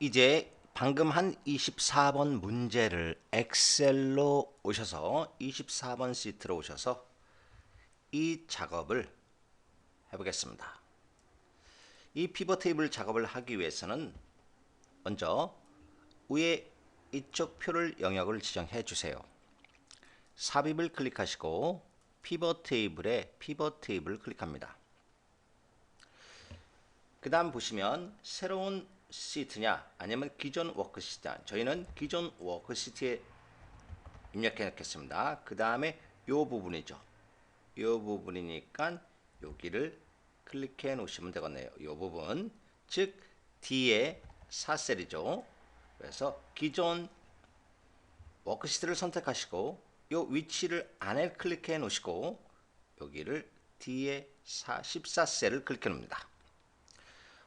이제 방금 한 24번 문제를 엑셀로 오셔서 24번 시트로 오셔서 이 작업을 해보겠습니다. 이 피벗 테이블 작업을 하기 위해서는 먼저 위에 이쪽 표를 영역을 지정해 주세요. 삽입을 클릭하시고 피벗 테이블에 피벗 테이블을 클릭합니다. 그 다음 보시면 새로운 시트냐 아니면 기존 워크시트냐, 저희는 기존 워크시트에 입력해 놓겠습니다. 그 다음에 요 부분이죠. 요 부분이니까 여기를 클릭해 놓으시면 되겠네요. 요 부분, 즉 D의 4셀이죠. 그래서 기존 워크시트를 선택하시고 요 위치를 안에 클릭해 놓으시고 여기를 D의 14셀을 클릭해 놓습니다.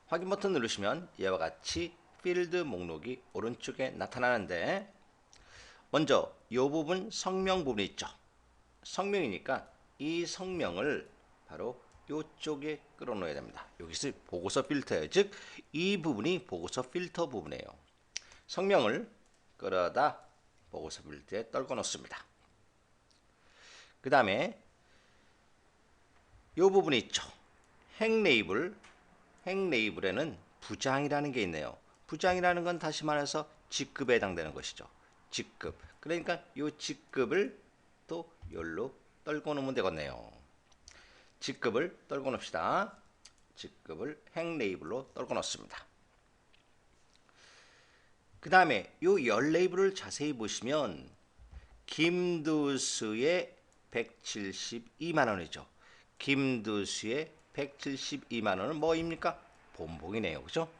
확인 버튼 누르시면 이와 같이 필드 목록이 오른쪽에 나타나는데, 먼저 이 부분 성명 부분이 있죠. 성명이니까 이 성명을 바로 이쪽에 끌어놓아야 됩니다. 여기서 보고서 필터예요. 즉 이 부분이 보고서 필터 부분이에요. 성명을 끌어다 보고서 필터에 떨궈 놓습니다. 그 다음에 이 부분이 있죠. 행 레이블. 행 레이블에는 부장이라는 게 있네요. 부장이라는 건 다시 말해서 직급에 해당되는 것이죠. 직급. 그러니까 이 직급을 또 열로 떨궈 놓으면 되겠네요. 직급을 떨궈 놓읍시다. 직급을 행 레이블로 떨궈 놓습니다. 그 다음에 이 열 레이블을 자세히 보시면 김두수의 172만 원이죠. 김두수의 172만 원은 뭐입니까? 본봉이네요. 그죠?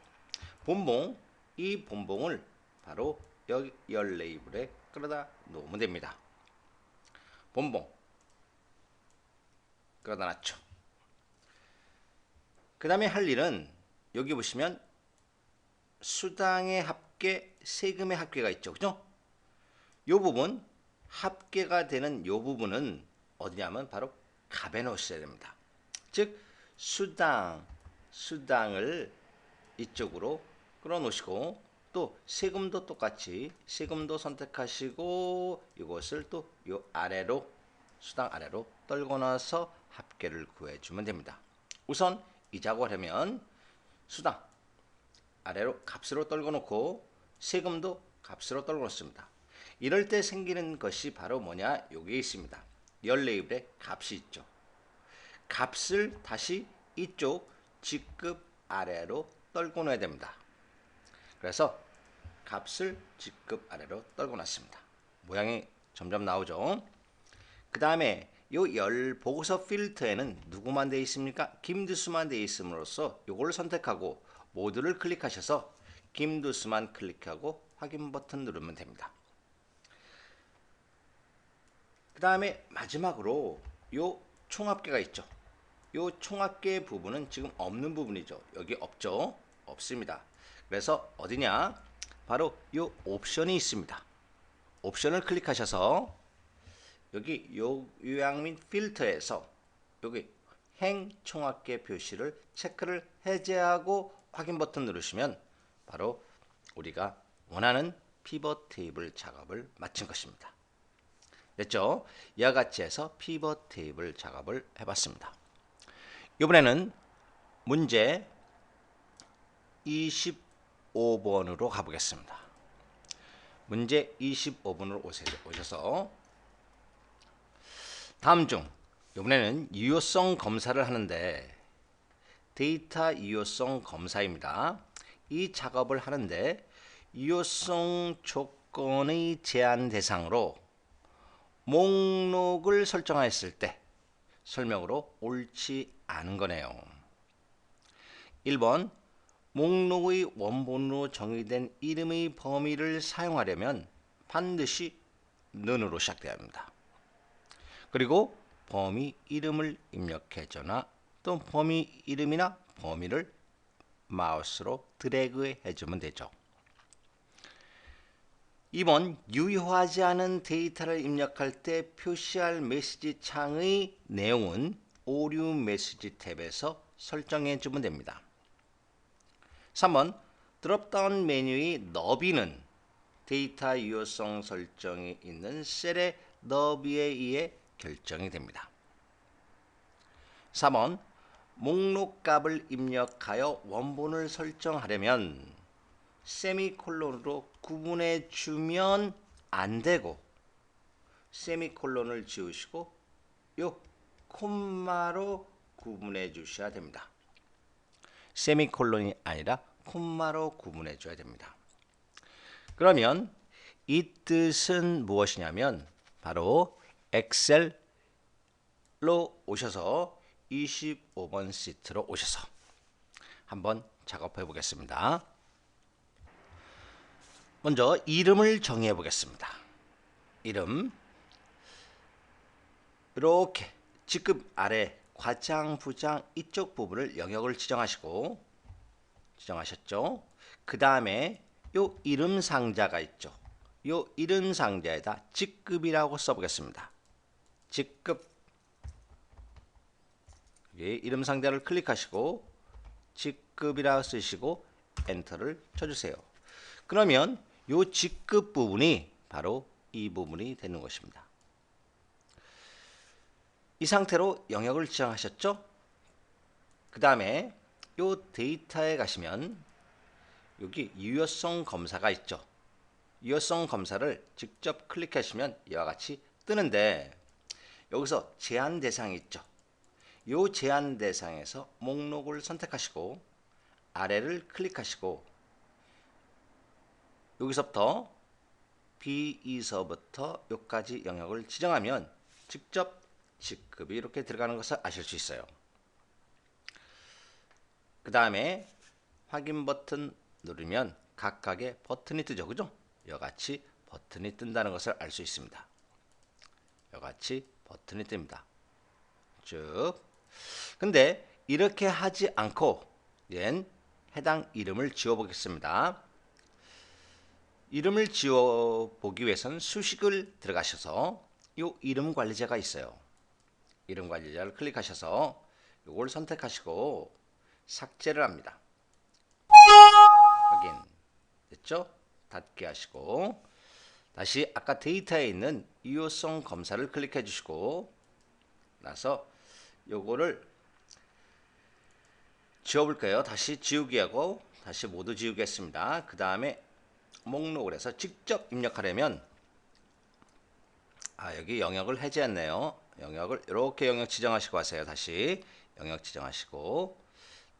본봉, 이 본봉을 바로 여기 열 레이블에 끌어다 놓으면 됩니다. 본봉 끌어다 놨죠. 그 다음에 할 일은 여기 보시면 수당의 합계, 세금의 합계가 있죠. 그죠? 요 부분, 합계가 되는 요 부분은 어디냐면 바로 값에 넣으셔야 됩니다. 즉 수당을 이쪽으로 끌어 놓으시고, 또 세금도 똑같이 세금도 선택하시고 이것을 또 요 아래로, 수당 아래로 떨궈 놔서 합계를 구해 주면 됩니다. 우선 이 작업을 하면 수당 아래로 값으로 떨궈 놓고 세금도 값으로 떨궈 놓습니다. 이럴 때 생기는 것이 바로 뭐냐, 여기에 있습니다. 열 레이블에 값이 있죠. 값을 다시 이쪽 직급 아래로 떨궈 놓아야 됩니다. 그래서 값을 직급 아래로 떨궈 놨습니다. 모양이 점점 나오죠. 그 다음에 요 열 보고서 필터에는 누구만 되어 있습니까? 김두수만 되어 있음으로써 요걸 선택하고 모두를 클릭하셔서 김두수만 클릭하고 확인 버튼 누르면 됩니다. 그 다음에 마지막으로 요 총합계가 있죠. 요 총합계 부분은 지금 없는 부분이죠. 여기 없죠. 없습니다. 그래서 어디냐, 바로 요 옵션이 있습니다. 옵션을 클릭하셔서 여기 요약 및 필터에서 여기 행 총합계 표시를 체크를 해제하고 확인 버튼 누르시면 바로 우리가 원하는 피벗 테이블 작업을 마친 것입니다. 됐죠? 이와 같이 해서 피벗 테이블 작업을 해봤습니다. 이번에는 문제 25번으로 가보겠습니다. 문제 25번으로 오셔서 다음 중 이번에는 유효성 검사를 하는데, 데이터 유효성 검사입니다. 이 작업을 하는데 유효성 조건의 제한 대상으로 목록을 설정했을 때 설명으로 옳지 않은 거네요. 1번, 목록의 원본으로 정의된 이름의 범위를 사용하려면 반드시 는으로 시작되어야 합니다. 그리고 범위 이름을 입력해줘나 또 범위 이름이나 범위를 마우스로 드래그 해주면 되죠. 2번, 유효하지 않은 데이터를 입력할 때 표시할 메시지 창의 내용은 오류 메시지 탭에서 설정해 주면 됩니다. 3번, 드롭다운 메뉴의 너비는 데이터 유효성 설정이 있는 셀의 너비에 의해 결정이 됩니다. 3번 목록 값을 입력하여 원본을 설정하려면 세미콜론으로 구분해 주면 안 되고 세미콜론을 지우시고 요 콤마로 구분해 주셔야 됩니다. 세미콜론이 아니라 콤마로 구분해 줘야 됩니다. 그러면 이 뜻은 무엇이냐면 바로 엑셀로 오셔서 25번 시트로 오셔서 한번 작업해 보겠습니다. 먼저 이름을 정해 보겠습니다. 이름 이렇게 직급 아래 과장, 부장 이쪽 부분을 영역을 지정하셨죠? 그 다음에 요 이름 상자가 있죠. 요 이름 상자에다 직급이라고 써보겠습니다. 직급 이름 상자를 클릭하시고 직급이라고 쓰시고 엔터를 쳐주세요. 그러면 요 직급 부분이 바로 이 부분이 되는 것입니다. 이 상태로 영역을 지정하셨죠? 그 다음에 요 데이터에 가시면 여기 유효성 검사가 있죠. 유효성 검사를 직접 클릭하시면 이와 같이 뜨는데 여기서 제한 대상이 있죠. 요 제한 대상에서 목록을 선택하시고 아래를 클릭하시고 여기서부터 B2서부터 여기까지 영역을 지정하면 직접 직급이 이렇게 들어가는 것을 아실 수 있어요. 그 다음에 확인 버튼 누르면 각각의 버튼이 뜨죠. 그죠? 이같이 버튼이 뜬다는 것을 알 수 있습니다. 이같이 버튼이 뜹니다. 쭉. 근데 이렇게 하지 않고 해당 이름을 지워 보겠습니다. 이름을 지워 보기 위해서는 수식을 들어가셔서 요 이름 관리자가 있어요. 이름 관리자를 클릭하셔서 요걸 선택하시고 삭제를 합니다. 확인 됐죠? 닫게 하시고 다시 아까 데이터에 있는 유효성 검사를 클릭해 주시고 나서 요거를 지워볼까요? 다시 지우기 하고 다시 모두 지우겠습니다. 그 다음에 목록을 해서 직접 입력하려면 여기 영역을 해제했네요. 영역을 이렇게 영역 지정하시고 하세요. 다시 영역 지정하시고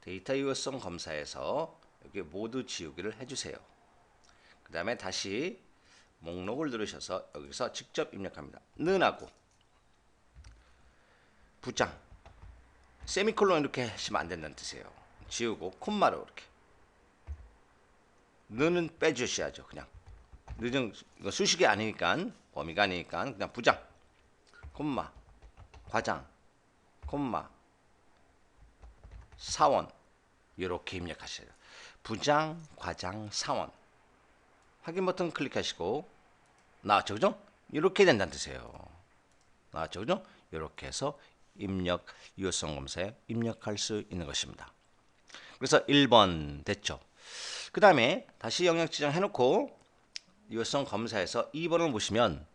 데이터 유효성 검사에서 여기 모두 지우기를 해주세요. 그 다음에 다시 목록을 누르셔서 여기서 직접 입력합니다. 는하고 부장 세미콜론 이렇게 하시면 안 된다는 뜻이에요. 지우고 콤마로 이렇게 는은 빼주셔야죠. 그냥 는은 수식이 아니니까 범위가 아니니까 그냥 부장 콤마 과장 콤마 사원 이렇게 입력하셔야 돼요. 부장 과장 사원 확인 버튼 클릭하시고 나왔죠. 그죠? 이렇게 된다는 뜻이에요. 나왔죠. 그죠? 이렇게 해서 입력 유효성 검사에 입력할 수 있는 것입니다. 그래서 1번 됐죠. 그 다음에 다시 영역 지정해 놓고 유효성 검사에서 2번을 보시면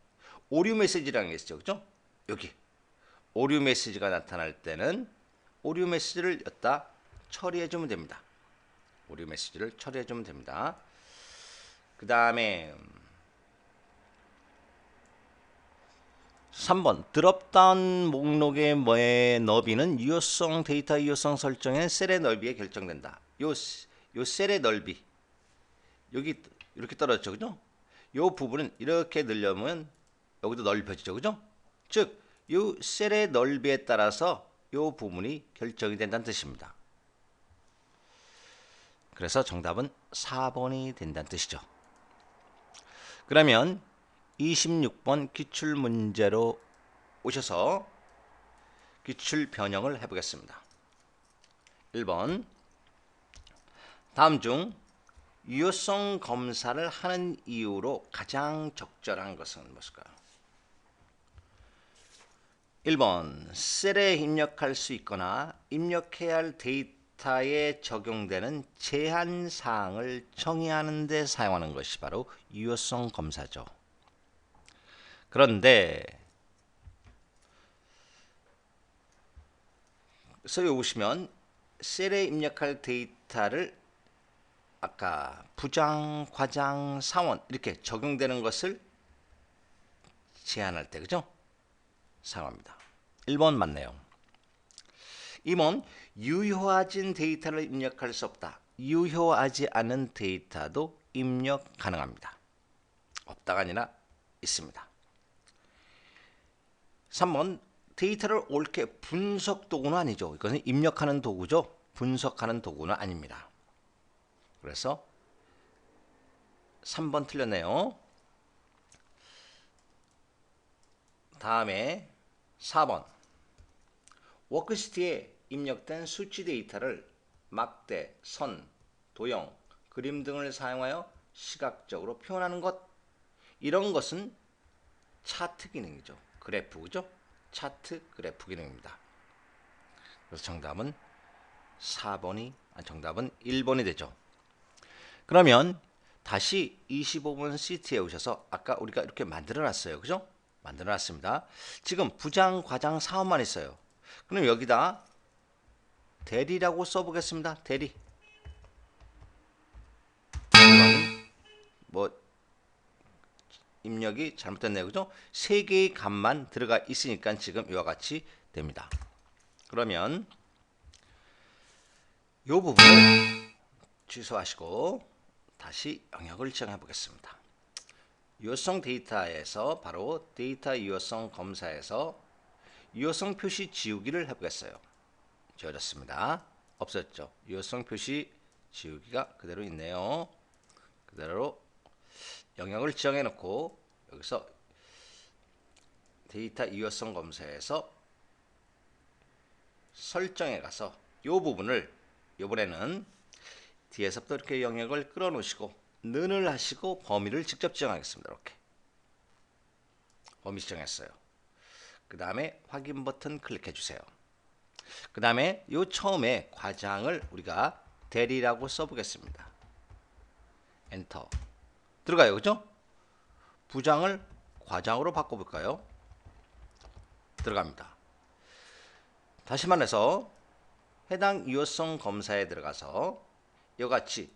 오류 메시지라는 게 있죠. 그죠? 여기 오류 메시지가 나타날 때는 오류 메시지를 여기다 처리해 주면 됩니다. 오류 메시지를 처리해 주면 됩니다. 그 다음에 3번 드롭다운 목록의 너비는 유효성 데이터 유효성 설정의 셀의 넓이에 결정된다. 요 셀의 넓이 여기 이렇게 떨어졌죠. 그죠? 요 부분은 이렇게 늘려면 여기도 넓혀지죠. 그죠? 즉 요 셀의 넓이에 따라서 요 부분이 결정이 된다는 뜻입니다. 그래서 정답은 4번이 된다는 뜻이죠. 그러면 26번 기출문제로 오셔서 기출 변형을 해보겠습니다. 1번 다음 중 유효성 검사를 하는 이유로 가장 적절한 것은 무엇일까요? 1번 셀에 입력할 수 있거나 입력해야 할 데이터 데이터에 적용되는 제한 사항을 정의하는 데 사용하는 것이 바로 유효성 검사죠. 그런데 여기 보시면 셀에 입력할 데이터를 아까 부장, 과장, 사원 이렇게 적용되는 것을 제한할 때 그죠? 사용합니다. 1번 맞네요. 2번 유효하진 데이터를 입력할 수 없다. 유효하지 않은 데이터도 입력 가능합니다. 없다가 아니라 있습니다. 3번 데이터를 옳게 분석 도구는 아니죠. 이것은 입력하는 도구죠. 분석하는 도구는 아닙니다. 그래서 3번 틀렸네요. 다음에 4번 워크시트에 입력된 수치 데이터를 막대, 선, 도형, 그림 등을 사용하여 시각적으로 표현하는 것, 이런 것은 차트 기능이죠. 그래프, 그죠? 차트 그래프 기능입니다. 그래서 정답은 1번이 되죠. 그러면 다시 25번 시트에 오셔서 아까 우리가 이렇게 만들어 놨어요. 그죠? 만들어 놨습니다. 지금 부장, 과장, 사원만 있어요. 그럼 여기다 대리라고 써보겠습니다. 대리. 뭐 입력이 잘못됐네요. 그죠? 3개의 값만 들어가 있으니까 지금 이와 같이 됩니다. 그러면 이 부분을 취소하시고 다시 영역을 지정해 보겠습니다. 유효성 데이터에서 바로 데이터 유효성 검사에서 유효성 표시 지우기를 해보겠어요. 지워졌습니다. 없었죠. 유효성 표시 지우기가 그대로 있네요. 그대로 영역을 지정해 놓고 여기서 데이터 유효성 검사에서 설정에 가서 이 부분을 이번에는 뒤에서부터 이렇게 영역을 끌어 놓으시고 는을 하시고 범위를 직접 지정하겠습니다. 이렇게 범위 지정했어요. 그 다음에 확인 버튼 클릭해 주세요. 그 다음에 요 처음에 과장을 우리가 대리라고 써보겠습니다. 엔터. 들어가요. 그죠? 부장을 과장으로 바꿔볼까요? 들어갑니다. 다시 말해서 해당 유효성 검사에 들어가서 이와 같이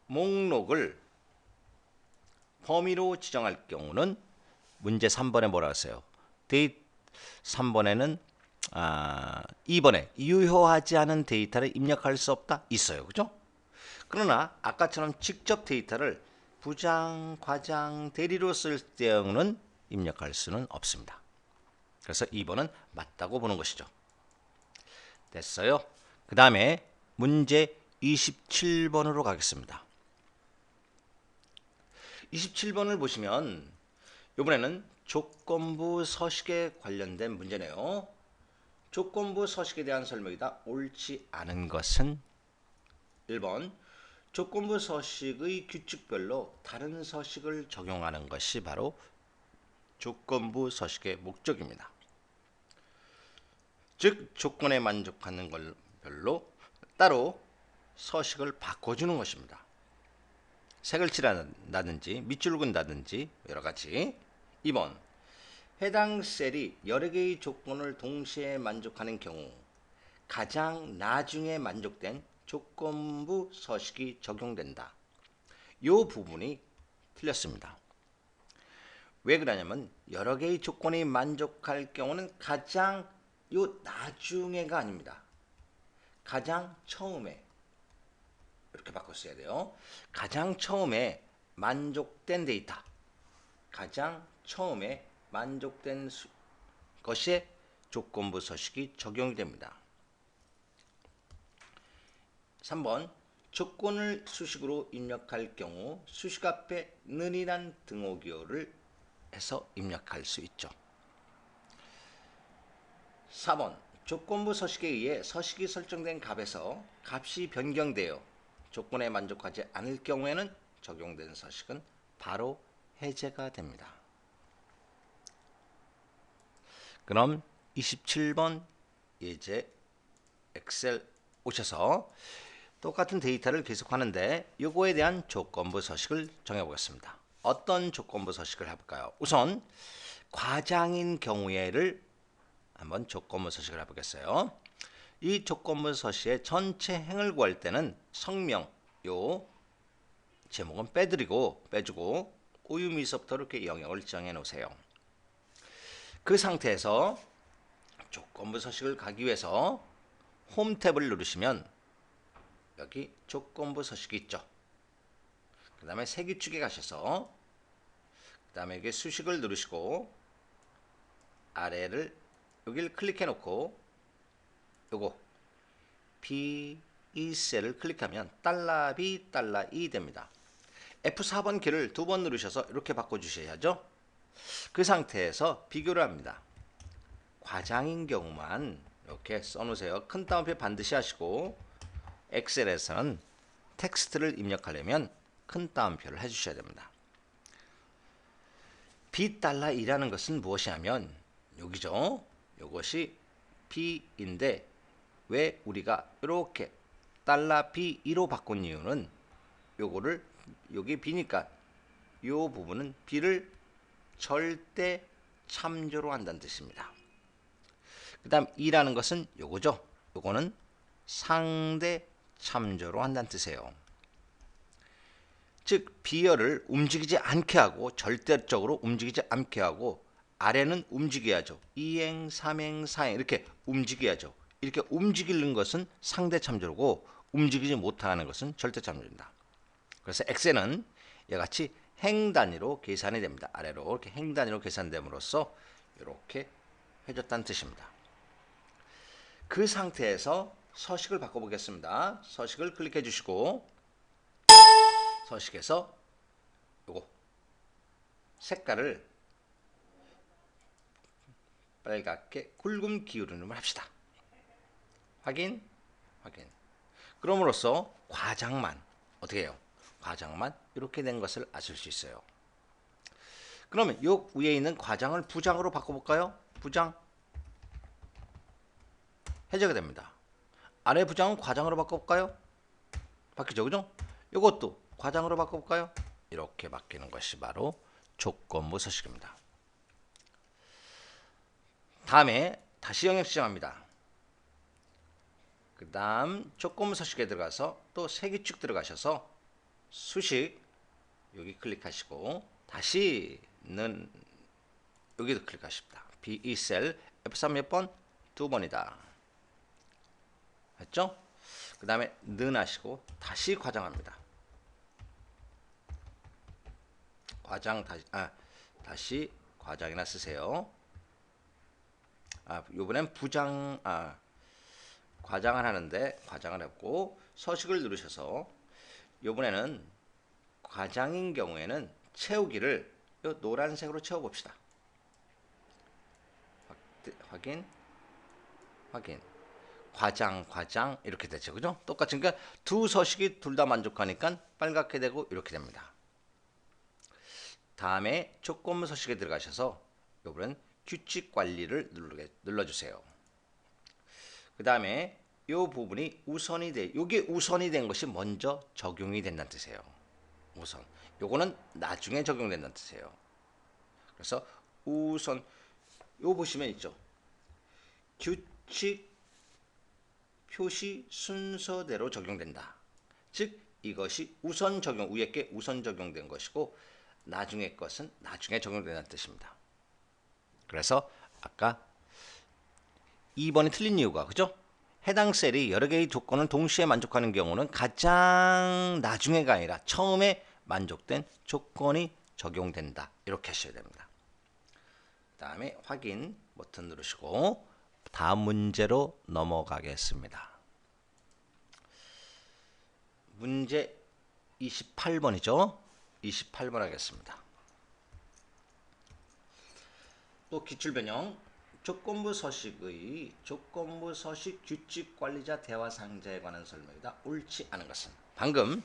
목록을 범위로 지정할 경우는 문제 3번에 뭐라 했어요? 3번에는 2번에 유효하지 않은 데이터를 입력할 수 없다 있어요. 그죠? 그러나 아까처럼 직접 데이터를 부장, 과장, 대리로 쓸 경우는 입력할 수는 없습니다. 그래서 2번은 맞다고 보는 것이죠. 됐어요. 그 다음에 문제 27번으로 가겠습니다. 27번을 보시면 이번에는 조건부 서식에 관련된 문제네요. 조건부 서식에 대한 설명이다. 옳지 않은 것은 1번 조건부 서식의 규칙별로 다른 서식을 적용하는 것이 바로 조건부 서식의 목적입니다. 즉 조건에 만족하는 걸별로 따로 서식을 바꿔주는 것입니다. 색을 칠한다든지 밑줄을 그은다든지 여러가지. 2번 해당 셀이 여러 개의 조건을 동시에 만족하는 경우 가장 나중에 만족된 조건부 서식이 적용된다. 이 부분이 틀렸습니다. 왜 그러냐면 여러 개의 조건이 만족할 경우는 가장 나중에가 아닙니다. 가장 처음에 이렇게 바꿨어야 돼요. 가장 처음에 만족된 데이터, 가장 처음에 만족된 것에 조건부 서식이 적용이 됩니다. 3번 조건을 수식으로 입력할 경우 수식 앞에 는이란 등호기호를 해서 입력할 수 있죠. 4번 조건부 서식에 의해 서식이 설정된 값에서 값이 변경되어 조건에 만족하지 않을 경우에는 적용된 서식은 바로 해제가 됩니다. 그럼 27번 예제 엑셀 오셔서 똑같은 데이터를 계속하는데 요거에 대한 조건부 서식을 정해보겠습니다. 어떤 조건부 서식을 해볼까요? 우선 과장인 경우에를 한번 조건부 서식을 해보겠어요. 이 조건부 서식의 전체 행을 구할 때는 성명 요 제목은 빼주고 우유미서부터 이렇게 영역을 정해 놓으세요. 그 상태에서 조건부 서식을 가기 위해서 홈 탭을 누르시면 여기 조건부 서식이 있죠. 그 다음에 세규칙에 가셔서 그 다음에 여기 수식을 누르시고 아래를 여기를 클릭해 놓고 요거 B2 셀을 클릭하면 $B $2 됩니다. F4번 키를 2번 누르셔서 이렇게 바꿔주셔야죠. 그 상태에서 비교를 합니다. 과장인 경우만 이렇게 써놓으세요. 큰 따옴표 반드시 하시고 엑셀에서는 텍스트를 입력하려면 큰 따옴표를 해주셔야 됩니다. B $2라는 것은 무엇이냐면 여기죠. 이것이 B인데 왜 우리가 이렇게 $B2로 바꾼 이유는 요거를 여기 B니까 요 부분은 B를 절대 참조로 한다는 뜻입니다. 그 다음 2라는 것은 요거죠. 요거는 상대 참조로 한다는 뜻이에요. 즉 비열을 움직이지 않게 하고 절대적으로 움직이지 않게 하고 아래는 움직여야죠. 2행, 3행, 4행 이렇게 움직여야죠. 이렇게 움직이는 것은 상대 참조고 움직이지 못하는 것은 절대 참조입니다. 그래서 엑셀은 이와 같이 행 단위로 계산이 됩니다. 아래로 이렇게 행 단위로 계산됨으로써 이렇게 해줬다는 뜻입니다. 그 상태에서 서식을 바꿔보겠습니다. 서식을 클릭해 주시고 서식에서 요거 색깔을 빨갛게 굵음 기울음을 합시다. 확인. 그럼으로써 과장만 어떻게 해요? 과장만 이렇게 된 것을 아실 수 있어요. 그러면 요 위에 있는 과장을 부장으로 바꿔볼까요? 부장 해제가 됩니다. 아래 부장은 과장으로 바꿔볼까요? 바뀌죠, 그죠? 이것도 과장으로 바꿔볼까요? 이렇게 바뀌는 것이 바로 조건부 서식입니다. 다음에 다시 영역 지정합니다. 그 다음 조건부 서식에 들어가서 또 세규칙 들어가셔서 수식 여기 클릭하시고 다시는 여기도 클릭하십니다. B2 셀 F3 몇 번? 2번이다. 했죠? 그 다음에 는 하시고 다시 과장합니다. 과장 다시 과장이나 쓰세요. 요번엔 부장 과장을 하는데 과장을 했고 서식을 누르셔서 요번에는 과장인 경우에는 채우기를 요 노란색으로 채워봅시다. 확인 과장 이렇게 되죠, 그죠? 똑같이 그러니까 두 서식이 둘 다 만족하니까 빨갛게 되고 이렇게 됩니다. 다음에 조건부 서식에 들어가셔서 요번엔 규칙 관리를 눌러주세요. 그 다음에 이 부분이 우선이 요게 우선이 된 것이 먼저 적용이 된다는 뜻이에요. 우선. 요거는 나중에 적용된다는 뜻이에요. 그래서 우선 요 보시면 있죠. 규칙 표시 순서대로 적용된다. 즉 이것이 우선 적용 위에 게 우선 적용된 것이고 나중에 것은 나중에 적용된다는 뜻입니다. 그래서 아까 2번이 틀린 이유가 그죠? 해당 셀이 여러 개의 조건을 동시에 만족하는 경우는 가장 나중에가 아니라 처음에 만족된 조건이 적용된다. 이렇게 하셔야 됩니다. 그 다음에 확인 버튼 누르시고 다음 문제로 넘어가겠습니다. 문제 28번이죠. 28번 하겠습니다. 또 기출변형 조건부 서식의 조건부 서식 규칙 관리자 대화 상자에 관한 설명이다. 옳지 않은 것은 방금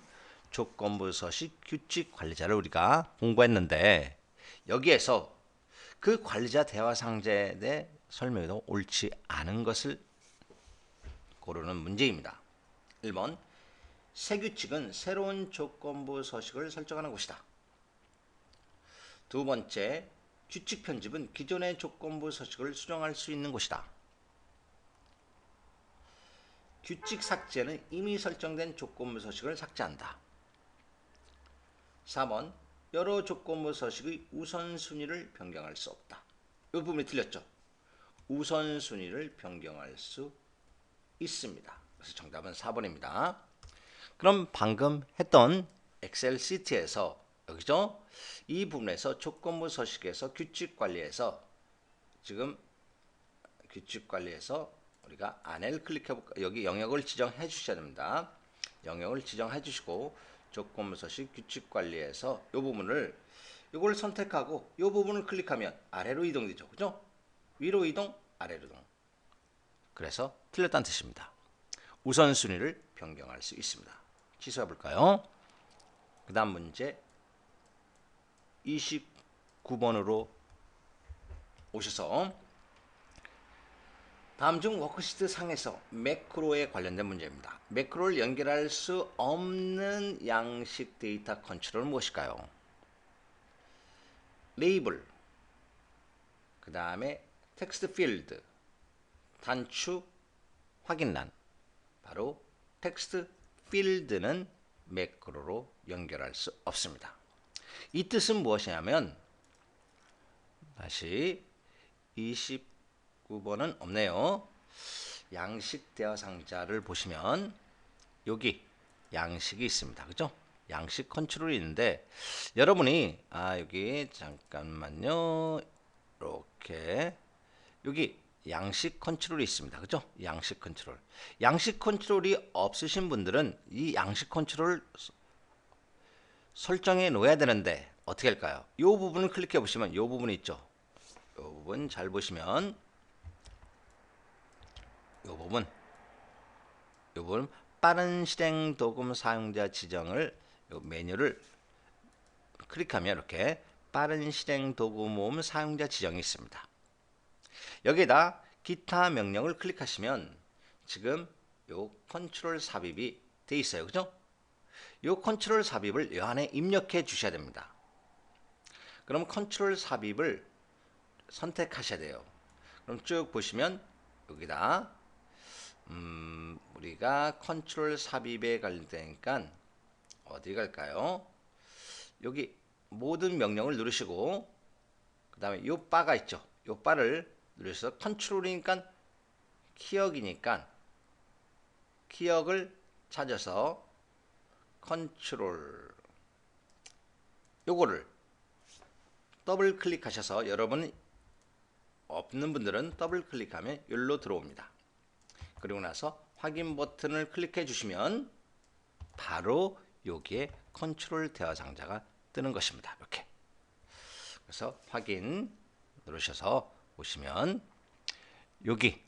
조건부 서식 규칙 관리자를 우리가 공부했는데 여기에서 그 관리자 대화 상자에 대해 설명이 옳지 않은 것을 고르는 문제입니다. 1번 새 규칙은 새로운 조건부 서식을 설정하는 곳이다. 두 번째, 규칙 편집은 기존의 조건부 서식을 수정할 수 있는 곳이다. 규칙 삭제는 이미 설정된 조건부 서식을 삭제한다. 4번, 여러 조건부 서식의 우선순위를 변경할 수 없다. 이 부분이 틀렸죠? 우선순위를 변경할 수 있습니다. 그래서 정답은 4번입니다. 그럼 방금 했던 엑셀 시트에서 여기죠? 이 부분에서 조건부 서식에서 규칙 관리에서 지금 규칙 관리에서 우리가 안에를 클릭해 볼까? 여기 영역을 지정해 주셔야 됩니다. 영역을 지정해 주시고 조건부 서식 규칙 관리에서 이 부분을 이걸 선택하고 이 부분을 클릭하면 아래로 이동되죠. 그죠? 위로 이동, 아래로 이동. 그래서 틀렸다는 뜻입니다. 우선순위를 변경할 수 있습니다. 취소해 볼까요? 그 다음 문제 29번으로 오셔서 다음 중 워크시트 상에서 매크로에 관련된 문제입니다. 매크로를 연결할 수 없는 양식 데이터 컨트롤은 무엇일까요? 레이블, 그 다음에 텍스트 필드, 단추, 확인란. 바로 텍스트 필드는 매크로로 연결할 수 없습니다. 이 뜻은 무엇이냐면 다시 29번은 없네요. 양식 대화 상자를 보시면 여기 양식이 있습니다. 그죠? 양식 컨트롤이 있는데 여러분이 여기 잠깐만요. 이렇게 여기 양식 컨트롤이 있습니다. 그죠? 양식 컨트롤. 양식 컨트롤이 없으신 분들은 이 양식 컨트롤 설정해 놓아야 되는데 어떻게 할까요? 이 부분을 클릭해 보시면 이 부분이 있죠. 이 부분 잘 보시면 이 부분 빠른 실행 도금 사용자 지정을 요 메뉴를 클릭하면 이렇게 빠른 실행 도구 모음 사용자 지정이 있습니다. 여기에다 기타 명령을 클릭하시면 지금 요 컨트롤 삽입이 돼 있어요. 그죠? 요 컨트롤 삽입을 요 안에 입력해 주셔야 됩니다. 그럼 컨트롤 삽입을 선택하셔야 돼요. 그럼 쭉 보시면 여기다 우리가 컨트롤 삽입에 관련되니까 어디 갈까요? 여기 모든 명령을 누르시고 그 다음에 요 바가 있죠. 요 바를 누르셔서 컨트롤이니까 키역이니까 키역을 찾아서 컨트롤 요거를 더블 클릭하셔서 여러분 없는 분들은 더블 클릭하면 여기로 들어옵니다. 그리고 나서 확인 버튼을 클릭해 주시면 바로 여기에 컨트롤 대화 상자가 뜨는 것입니다. 이렇게. 그래서 확인 누르셔서 보시면 여기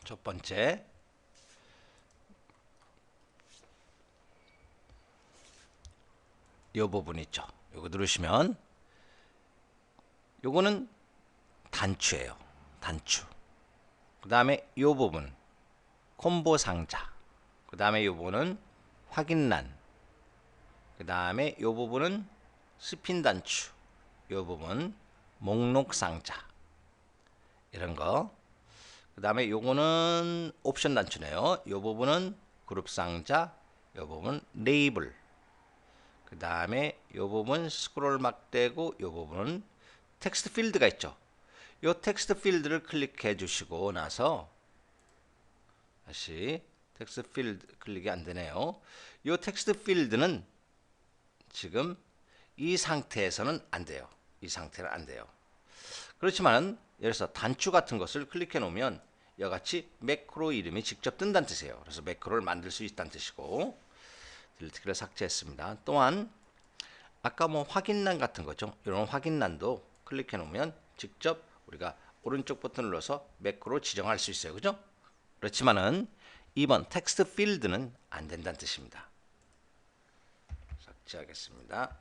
첫 번째 이 부분 있죠. 이거 누르시면 요거는 단추예요. 단추. 그 다음에 이 부분 콤보 상자. 그 다음에 이 부분은 확인란. 그 다음에 이 부분은 스핀 단추. 이 부분 목록 상자. 이런 거. 그 다음에 요거는 옵션 단추네요. 이 부분은 그룹 상자. 이 부분 레이블. 그 다음에 이 부분 스크롤 막대고 이 부분은 텍스트 필드가 있죠. 이 텍스트 필드를 클릭해 주시고 나서 다시 텍스트 필드 클릭이 안 되네요. 이 텍스트 필드는 지금 이 상태에서는 안 돼요. 이 상태는 안 돼요. 그렇지만 예를 들어서 단추 같은 것을 클릭해 놓으면 이와 같이 매크로 이름이 직접 뜬다는 뜻이에요. 그래서 매크로를 만들 수 있다는 뜻이고 딜리트를 삭제했습니다. 또한 아까 뭐 확인란 같은 거죠. 이런 확인란도 클릭해 놓으면 직접 우리가 오른쪽 버튼을 눌러서 매크로 지정할 수 있어요. 그죠? 그렇지만은 2번 텍스트 필드는 안 된다는 뜻입니다. 삭제하겠습니다.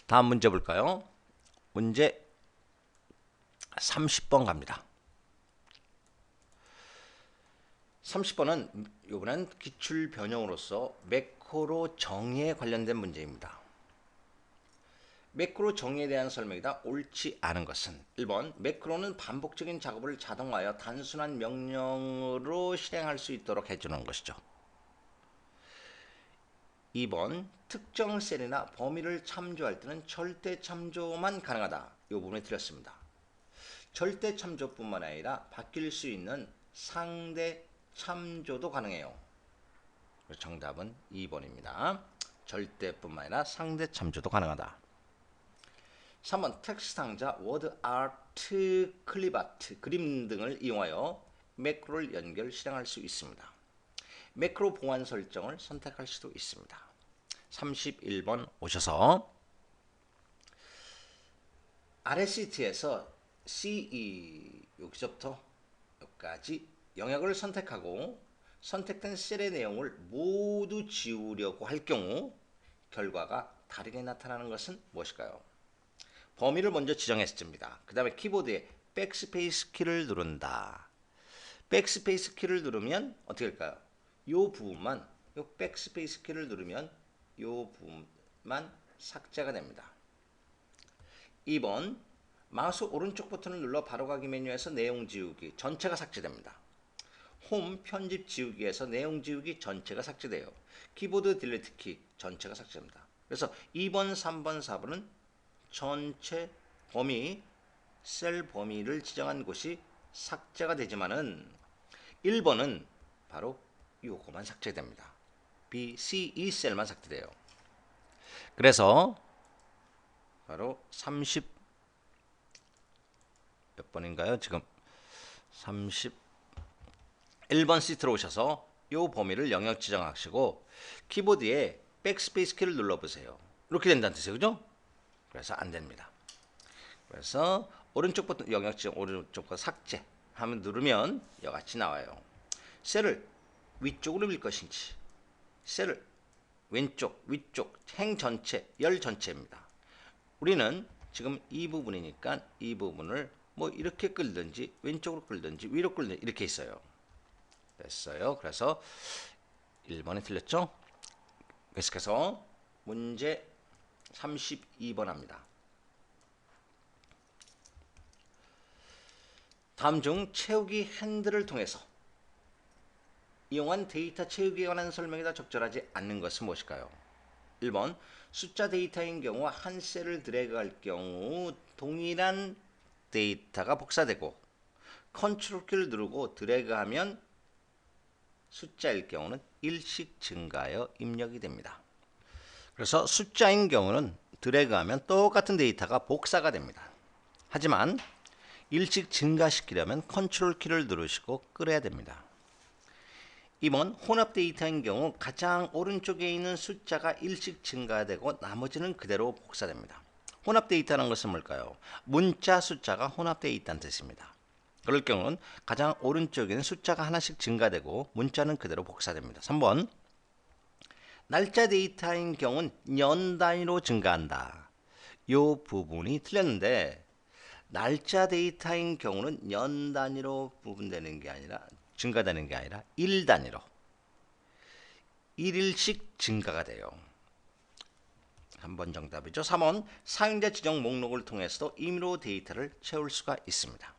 다음 문제 볼까요? 문제 30번 갑니다. 30번은 이번엔 기출 변형으로서 매크로 정의에 관련된 문제입니다. 매크로 정의에 대한 설명이다. 옳지 않은 것은 1번 매크로는 반복적인 작업을 자동화하여 단순한 명령으로 실행할 수 있도록 해주는 것이죠. 2번 특정 셀이나 범위를 참조할 때는 절대 참조만 가능하다. 이 부분이 틀렸습니다. 절대 참조뿐만 아니라 바뀔 수 있는 상대 참조도 가능해요. 정답은 2번입니다. 절대뿐만 아니라 상대 참조도 가능하다. 3번 텍스트 상자, 워드 아트, 클립 아트, 그림 등을 이용하여 매크로를 연결 실행할 수 있습니다. 매크로 보안 설정을 선택할 수도 있습니다. 31번 오셔서 아래 시트에서 CE 여기서부터 여기까지 영역을 선택하고 선택된 셀의 내용을 모두 지우려고 할 경우 결과가 다르게 나타나는 것은 무엇일까요? 범위를 먼저 지정했습니다. 그 다음에 키보드에 백스페이스 키를 누른다. 백스페이스 키를 누르면 어떻게 될까요? 요 부분만, 요 백스페이스 키를 누르면 요 부분만 삭제가 됩니다. 2번 마우스 오른쪽 버튼을 눌러 바로가기 메뉴에서 내용 지우기 전체가 삭제됩니다. 홈 편집 지우기에서 내용 지우기 전체가 삭제돼요. 키보드 딜리트 키 전체가 삭제됩니다. 그래서 2번, 3번, 4번은 전체 범위, 셀 범위를 지정한 곳이 삭제가 되지만은 1번은 바로 요거만 삭제됩니다. B, C, E 셀만 삭제돼요. 그래서 바로 30 몇 번인가요? 지금 31번 시트로 오셔서 요 범위를 영역 지정하시고 키보드에 백스페이스 키를 눌러보세요. 이렇게 된다는 뜻이에요. 그죠? 그래서 안 됩니다. 그래서 오른쪽 버튼 영역 지정 오른쪽 거 삭제 하면 누르면 이같이 나와요. 셀을 위쪽으로 밀 것인지 셀을 왼쪽, 위쪽, 행 전체, 열 전체입니다. 우리는 지금 이 부분이니까 이 부분을 뭐 이렇게 끌든지 왼쪽으로 끌든지 위로 끌든지 이렇게 있어요. 됐어요. 그래서 1번이 틀렸죠? 계속해서 문제 32번 합니다. 다음 중 채우기 핸들을 통해서 이용한 데이터 채우기에 관한 설명이다 적절하지 않는 것은 무엇일까요? 1번 숫자 데이터인 경우 한 셀을 드래그할 경우 동일한 데이터가 복사되고 컨트롤 키를 누르고 드래그하면 숫자일 경우는 일씩 증가하여 입력이 됩니다. 그래서 숫자인 경우는 드래그하면 똑같은 데이터가 복사가 됩니다. 하지만 일씩 증가시키려면 컨트롤 키를 누르시고 끌어야 됩니다. 2번 혼합 데이터인 경우 가장 오른쪽에 있는 숫자가 일씩 증가되고 나머지는 그대로 복사됩니다. 혼합 데이터라는 것은 뭘까요? 문자 숫자가 혼합되어 있다는 뜻입니다. 그럴 경우는 가장 오른쪽에는 숫자가 하나씩 증가되고 문자는 그대로 복사됩니다. 3번 날짜 데이터인 경우는 년 단위로 증가한다. 이 부분이 틀렸는데 날짜 데이터인 경우는 년 단위로 부분되는 게 아니라 증가되는 게 아니라 일 단위로 1일씩 증가가 돼요. 3번 정답이죠. 3번 사용자 지정 목록을 통해서도 임의로 데이터를 채울 수가 있습니다.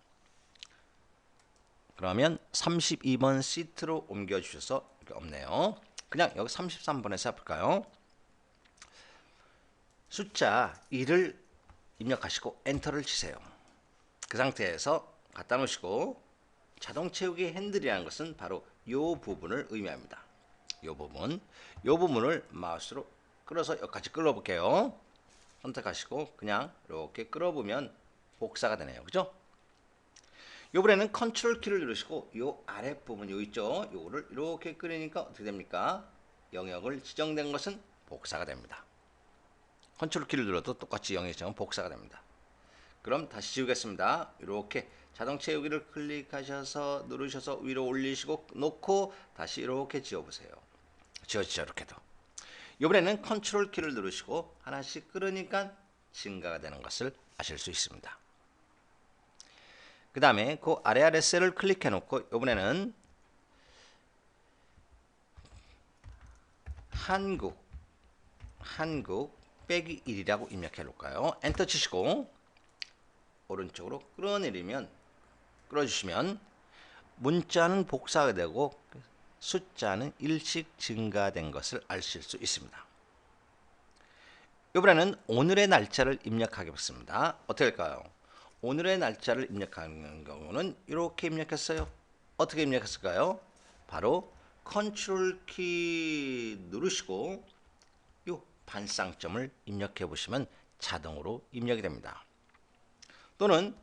그러면 32번 시트로 옮겨주셔서 없네요. 그냥 여기 33번에서 해볼까요? 숫자 1을 입력하시고 엔터를 치세요. 그 상태에서 갖다 놓으시고 자동 채우기 핸들이라는 것은 바로 이 부분을 의미합니다. 이 부분을 마우스로 끌어서 여기까지 끌어볼게요. 선택하시고 그냥 이렇게 끌어보면 복사가 되네요. 그죠? 이번에는 컨트롤 키를 누르시고 이 아랫부분 요 있죠? 요거를 이렇게 끌으니까 어떻게 됩니까? 영역을 지정된 것은 복사가 됩니다. 컨트롤 키를 눌러도 똑같이 영역 지정은 복사가 됩니다. 그럼 다시 지우겠습니다. 이렇게 자동 채우기를 클릭하셔서 누르셔서 위로 올리시고 놓고 다시 이렇게 지워보세요. 지워지죠. 이렇게도. 이번에는 컨트롤 키를 누르시고 하나씩 끌으니까 증가가 되는 것을 아실 수 있습니다. 그 다음에 그 아래 셀을 클릭해 놓고 이번에는 한국 빼기 1이라고 입력해 놓을까요? 엔터 치시고 오른쪽으로 끌어주시면 문자는 복사가 되고 숫자는 일씩 증가된 것을 아실 수 있습니다. 이번에는 오늘의 날짜를 입력하겠습니다. 어떻게 할까요? 오늘의 날짜를 입력하는 경우는 이렇게 입력했어요. 어떻게 입력했을까요? 바로 컨트롤 키 누르시고 이 반쌍점을 입력해 보시면 자동으로 입력이 됩니다. 또는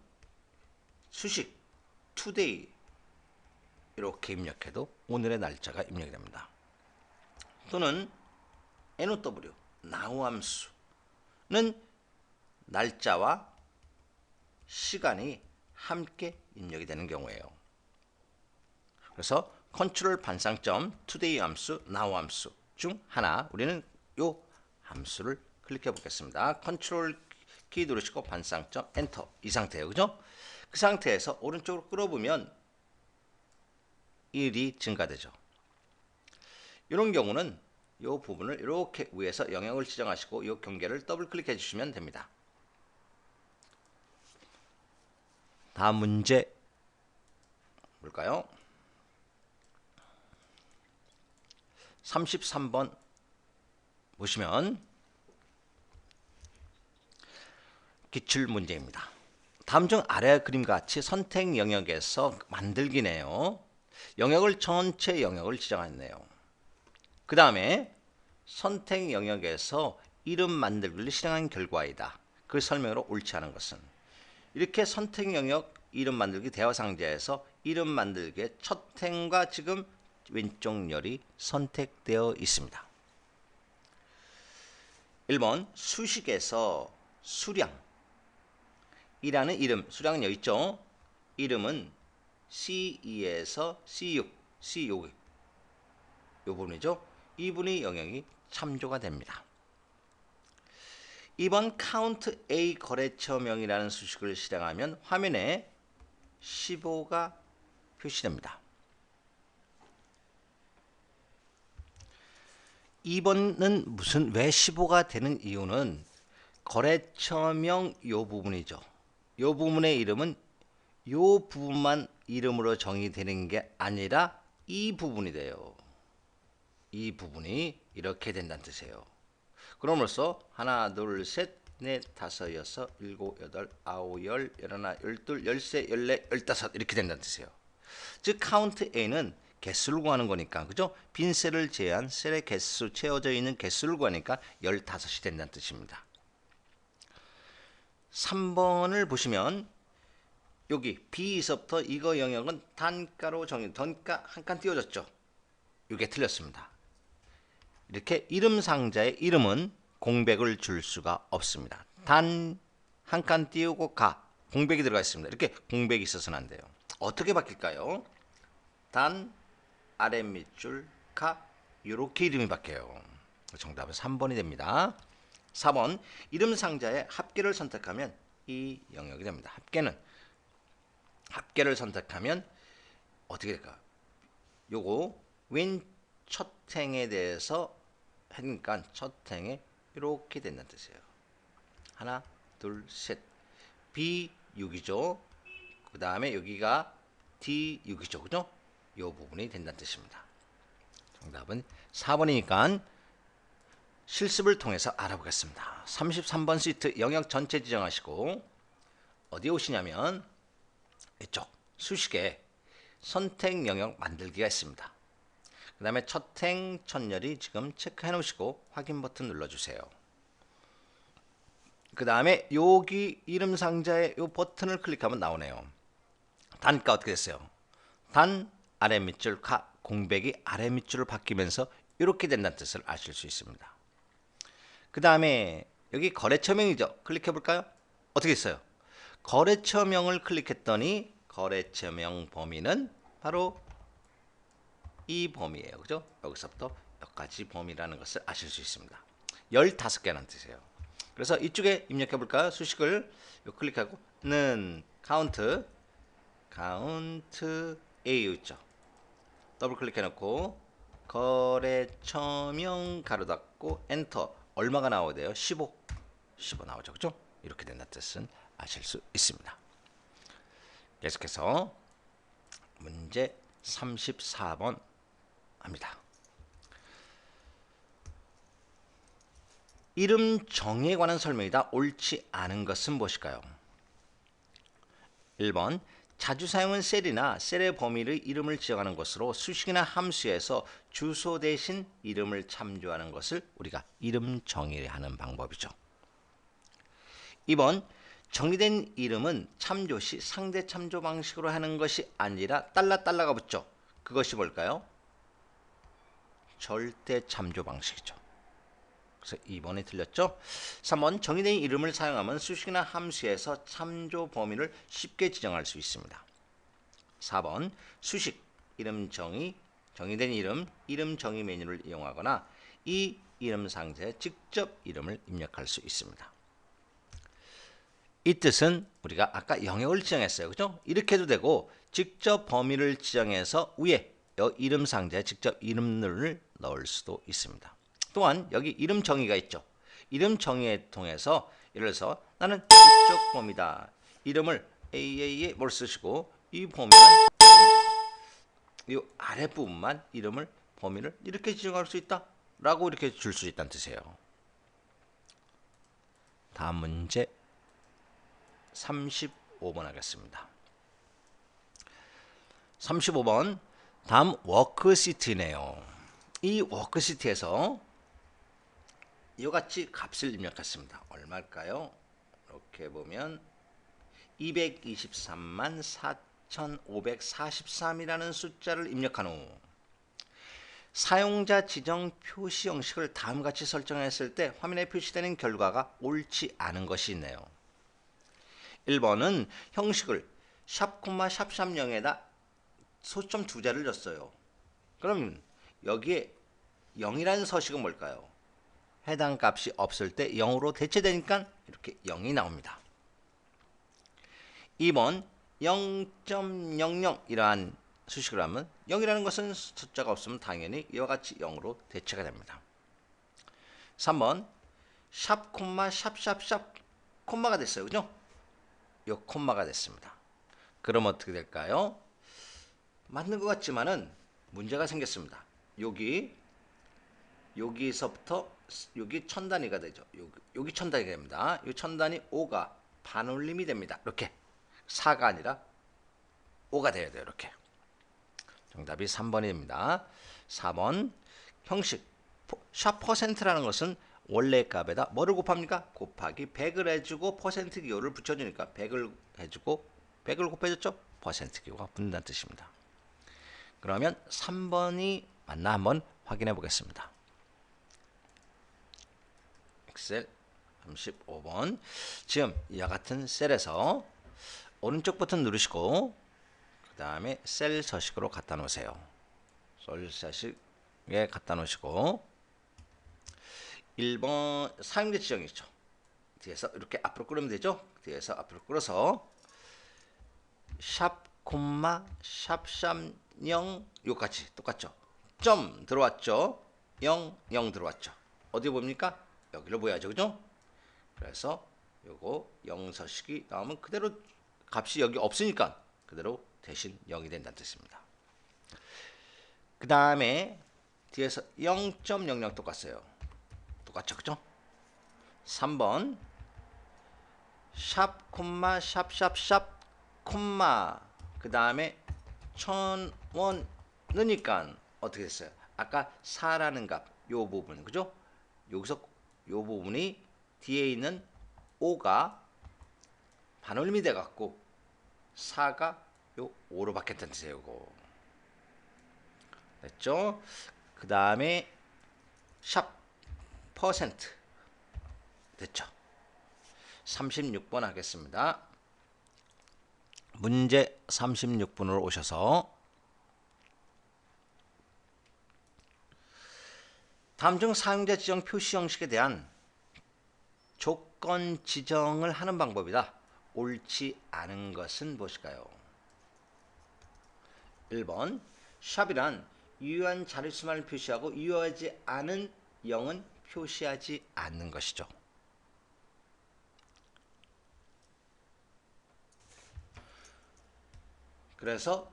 수식 today 이렇게 입력해도 오늘의 날짜가 입력이 됩니다. 또는 now now 함수는 날짜와 시간이 함께 입력이 되는 경우예요. 그래서 컨트롤 반쌍점 today 함수, now 함수 중 하나 우리는 이 함수를 클릭해 보겠습니다. 컨트롤 키 누르시고 반쌍점 엔터 이 상태예요. 그죠? 그 상태에서 오른쪽으로 끌어보면 1이 증가되죠. 이런 경우는 이 부분을 이렇게 위에서 영역을 지정하시고 이 경계를 더블 클릭해 주시면 됩니다. 다음 문제 볼까요? 33번 보시면 기출 문제입니다. 다음 중 아래 그림과 같이 선택 영역에서 만들기네요. 영역을 전체 영역을 지정했네요. 그 다음에 선택 영역에서 이름 만들기를 실행한 결과이다. 그 설명으로 옳지 않은 것은 이렇게 선택 영역 이름 만들기 대화 상자에서 이름 만들기의 첫 행과 지금 왼쪽 열이 선택되어 있습니다. 1번 수식에서 수량이라는 이름, 수량은 여기 있죠. 이름은 C2에서 C6 이 부분이죠. 이 분의 영역이 참조가 됩니다. 2번 count A 거래처명이라는 수식을 실행하면 화면에 15가 표시됩니다. 2번은 왜 15가 되는 이유는 거래처명 요 부분이죠. 요 부분의 이름은 요 부분만 이름으로 정의되는 게 아니라 이 부분이 돼요. 이 부분이 이렇게 된다는 뜻이에요. 그럼으로써 하나, 둘, 셋, 넷, 다섯, 여섯, 일곱, 여덟, 아홉, 열, 열하나, 열둘, 열세, 열네, 열다섯 이렇게 된다는 뜻이에요. 즉 count A는 개수를 구하는 거니까 그죠? 빈 셀을 제외한 셀의 개수 채워져 있는 개수를 구하니까 15이 된다는 뜻입니다. 3번을 보시면 여기 B에서부터 이거 영역은 단가로 단가 한 칸 띄워졌죠. 이게 틀렸습니다. 이렇게 이름 상자의 이름은 공백을 줄 수가 없습니다. 단 한 칸 띄우고 가 공백이 들어가 있습니다. 이렇게 공백이 있어서는 안 돼요. 어떻게 바뀔까요? 단 아래 밑줄 가 이렇게 이름이 바뀌어요. 정답은 3번이 됩니다. 4번 이름 상자의 합계를 선택하면 이 영역이 됩니다. 합계를 선택하면 어떻게 될까요? 요거 왼 첫 행에 대해서 하니까 첫 행에 이렇게 된다는 뜻이에요. 하나, 둘, 셋. B6이죠. 그 다음에 여기가 D6이죠. 그죠? 이 부분이 된다는 뜻입니다. 정답은 4번이니까 실습을 통해서 알아보겠습니다. 33번 시트 영역 전체 지정하시고 어디에 오시냐면 이쪽 수식에 선택 영역 만들기가 있습니다. 그 다음에 첫행 첫열이 지금 체크해 놓으시고 확인 버튼 눌러주세요. 그 다음에 여기 이름 상자에 이 버튼을 클릭하면 나오네요. 단가 어떻게 됐어요? 단 아래 밑줄 가 공백이 아래 밑줄을 바뀌면서 이렇게 된다는 뜻을 아실 수 있습니다. 그 다음에 여기 거래처명이죠. 클릭해 볼까요? 어떻게 있어요? 거래처명을 클릭했더니 거래처명 범위는 바로 이 범위예요. 그죠? 여기서부터 여기까지 범위라는 것을 아실 수 있습니다. 15개라는 뜻이에요. 그래서 이쪽에 입력해 볼까요? 수식을 클릭하고 는 count A 있죠. 더블 클릭해 놓고 거래처명 가로 닫고 엔터. 얼마가 나오게 돼요? 15 나오죠. 그죠? 이렇게 된다는 뜻은 아실 수 있습니다. 계속해서 문제 34번 합니다. 이름 정의에 관한 설명이다. 옳지 않은 것은 무엇일까요? 1번 자주 사용한 셀이나 셀의 범위의 이름을 지정하는 것으로 수식이나 함수에서 주소 대신 이름을 참조하는 것을 우리가 이름 정의하는 방법이죠. 2번 정의된 이름은 참조 시 상대 참조 방식으로 하는 것이 아니라 달라가 붙죠. 그것이 뭘까요? 절대 참조 방식이죠. 그래서 2번이 틀렸죠. 3번 정의된 이름을 사용하면 수식이나 함수에서 참조 범위를 쉽게 지정할 수 있습니다. 4번 수식, 이름 정의, 정의된 이름 정의 메뉴를 이용하거나 이 이름 상자에 직접 이름을 입력할 수 있습니다. 이 뜻은 우리가 아까 영역을 지정했어요. 그죠? 이렇게 해도 되고 직접 범위를 지정해서 위에 이름 상자에 직접 이름을 넣을 수도 있습니다. 또한 여기 이름 정의가 있죠. 이름 정의에 통해서 예를 들어서 나는 이쪽 범위다. 이름을 AA에 뭘 쓰시고 이 범위는 이 아랫부분만 이름을 범위를 이렇게 지정할 수 있다. 라고 이렇게 줄 수 있다는 뜻이에요. 다음 문제 35번 하겠습니다. 35번 다음 워크시트네요. 이 워크시트에서 이같이 값을 입력했습니다. 얼마일까요? 이렇게 보면 223만 4,543이라는 숫자를 입력한 후 사용자 지정 표시 형식을 다음과 같이 설정했을 때 화면에 표시되는 결과가 옳지 않은 것이 있네요. 1번은 형식을 샵, 샵 0에다 소점 2자를 줬어요. 그럼 여기에 0이라는 서식은 뭘까요? 해당 값이 없을 때 0으로 대체되니까 이렇게 0이 나옵니다. 2번 0.00 이러한 수식을 하면 0이라는 것은 숫자가 없으면 당연히 이와 같이 0으로 대체가 됩니다. 3번 샵, 샵, 콤마가 됐어요. 그죠? 이 콤마가 됐습니다. 그럼 어떻게 될까요? 맞는 것 같지만은 문제가 생겼습니다. 여기서부터 여기 천 단위가 되죠. 여기 천 단위가 됩니다. 이 천 단위 5가 반올림이 됩니다. 이렇게 4가 아니라 5가 돼야 돼요. 이렇게. 정답이 3번입니다. 4번 형식 샵 퍼센트라는 것은 원래 값에다 뭐를 곱합니까? 곱하기 100을 해주고 퍼센트 기호를 붙여주니까 100을 해주고 100을 곱해줬죠? 퍼센트 기호가 붙는다는 뜻입니다. 그러면 3번이 맞나 한번 확인해 보겠습니다. 엑셀 35번 지금 이와 같은 셀에서 오른쪽 버튼 누르시고 그 다음에 셀 서식으로 갖다 놓으세요. 셀 서식에 갖다 놓으시고 1번 사용자 지정이죠. 뒤에서 이렇게 앞으로 끌으면 되죠. 뒤에서 앞으로 끌어서 샵, 샵, 0 요같이 똑같죠. 점 들어왔죠. 0 들어왔죠. 어디 봅니까? 여기를 보야죠. 그죠? 그래서 요거 0 서식이 나오면 그대로 값이 여기 없으니까 그대로 대신 0이 된다는 뜻입니다. 그 다음에 뒤에서 0.00 똑같아요. 똑같죠. 그죠? 3번 샵, 샵, 그 다음에 1000원 넣으니까 어떻게 됐어요? 아까 4라는 값, 요 부분, 그죠? 여기서 요 부분이 뒤에 있는 5가 반올림이 돼갖고 4가 요 5로 바뀌었다는 뜻이에요. 요거. 됐죠? 그 다음에 샵 퍼센트 됐죠? 36번 하겠습니다. 문제 36번으로 오셔서 다음 중 사용자 지정 표시 형식에 대한 조건 지정을 하는 방법이다. 옳지 않은 것은 무엇일까요? 1번 샵이란 유효한 자릿수만을 표시하고 유효하지 않은 0은 표시하지 않는 것이죠. 그래서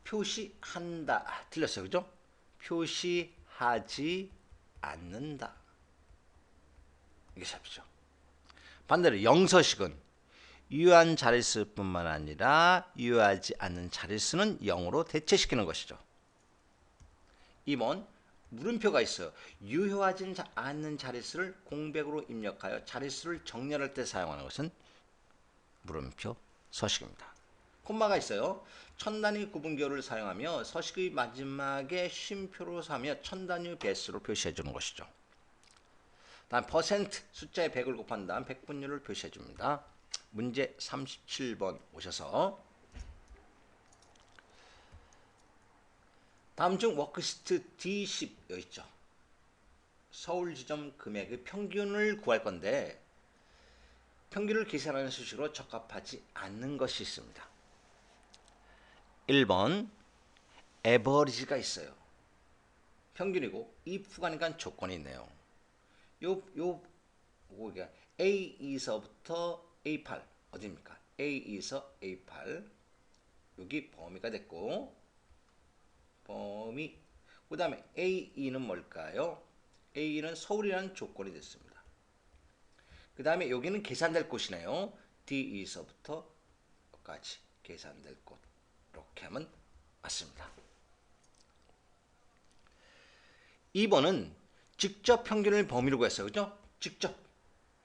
표시한다. 틀렸어요. 그죠? 표시하지 않는다. 이게 답이죠. 반대로 영서식은 유효한 자릿수뿐만 아니라 유효하지 않는 자릿수는 0으로 대체시키는 것이죠. 2번 물음표가 있어요. 유효하지 않는 자릿수를 공백으로 입력하여 자릿수를 정렬할 때 사용하는 것은 물음표 서식입니다. 콤마가 있어요. 천단위 구분기호를 사용하며 서식의 마지막에 쉼표로 삼으며 천단위 배수로 표시해 주는 것이죠. 다음 퍼센트 숫자에 100을 곱한 다음 백분율을 표시해 줍니다. 문제 37번 오셔서 다음 중 워크시트 D10 여기 있죠. 서울 지점 금액의 평균을 구할 건데 평균을 계산하는 수식으로 적합하지 않는 것이 있습니다. 1번 에버리지가 있어요. 평균이고 if가 하니까 조건이 있네요. 요게 A2서부터 A8 어디입니까? A2서 A8 여기 범위가 됐고 범위 그 다음에 A2는 뭘까요? A2는 서울이라는 조건이 됐습니다. 그 다음에 여기는 계산될 곳이네요. D2서부터 까지 계산될 곳 이렇게 하면 맞습니다. 2번은 직접 평균을 범위로 구했어요. 그죠? 직접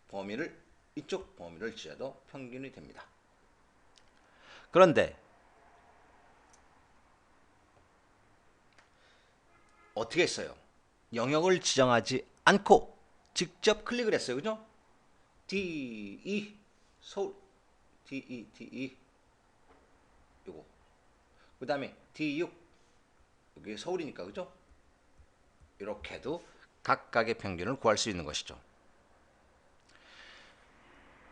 범위를 이쪽 범위를 지어도 평균이 됩니다. 그런데 어떻게 했어요? 영역을 지정하지 않고 직접 클릭을 했어요. 그죠? D2 서울 D2 요거 그 다음에 D6 여기 서울이니까 그죠? 이렇게 해도 각각의 평균을 구할 수 있는 것이죠.